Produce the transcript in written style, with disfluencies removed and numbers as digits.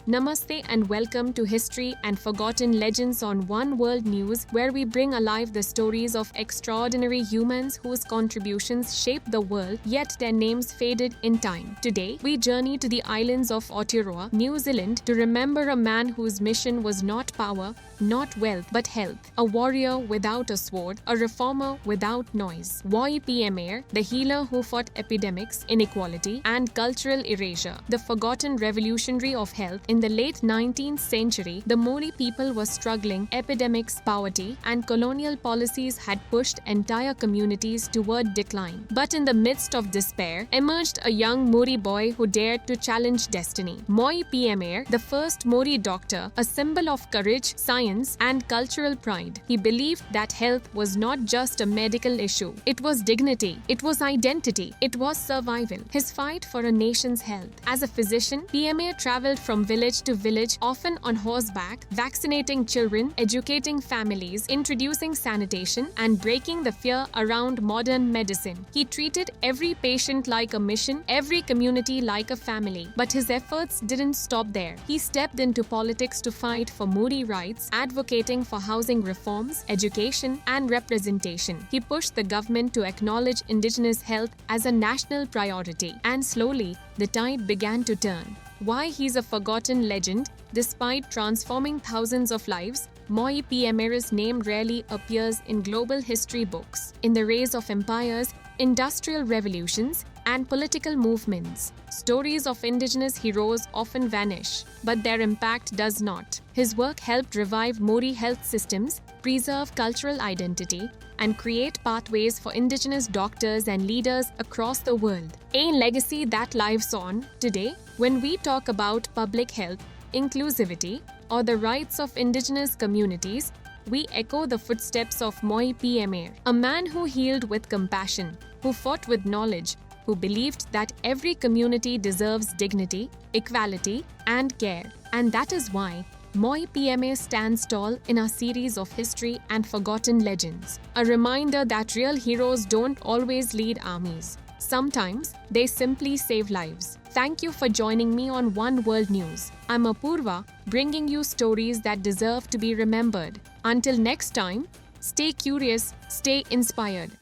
Namaste and welcome to History and Forgotten Legends on One World News, where we bring alive the stories of extraordinary humans whose contributions shaped the world, yet their names faded in time. Today, we journey to the islands of Aotearoa, New Zealand, to remember a man whose mission was not power, not wealth, but health. A warrior without a sword, a reformer without noise. Maui Pōmare, the healer who fought epidemics, inequality, and cultural erasure. The forgotten revolutionary of health. In the late 19th century, the Maori people were struggling. Epidemics, poverty, and colonial policies had pushed entire communities toward decline. But in the midst of despair, emerged a young Maori boy who dared to challenge destiny. Maui Pōmare, the first Maori doctor, a symbol of courage, science, and cultural pride. He believed that health was not just a medical issue. It was dignity, it was identity, it was survival. His fight for a nation's health. As a physician, Pōmare traveled from village to village, often on horseback, vaccinating children, educating families, introducing sanitation, and breaking the fear around modern medicine. He treated every patient like a mission, every community like a family. But his efforts didn't stop there. He stepped into politics to fight for Maori rights, advocating for housing reforms, education, and representation. He pushed the government to acknowledge Indigenous health as a national priority. And slowly, the tide began to turn. Why he's a forgotten legend, despite transforming thousands of lives, Maui Pōmare's name rarely appears in global history books. In the race of empires, industrial revolutions, and political movements, stories of Indigenous heroes often vanish, but their impact does not. His work helped revive Maori health systems, preserve cultural identity, and create pathways for Indigenous doctors and leaders across the world. A legacy that lives on today. When we talk about public health, inclusivity, or the rights of Indigenous communities, we echo the footsteps of Maui Pōmare, a man who healed with compassion, who fought with knowledge, who believed that every community deserves dignity, equality, and care. And that is why Maui Pōmare stands tall in our series of history and forgotten legends. A reminder that real heroes don't always lead armies. Sometimes they simply save lives. Thank you for joining me on One World News. I'm Apurva, bringing you stories that deserve to be remembered. Until next time, stay curious, stay inspired.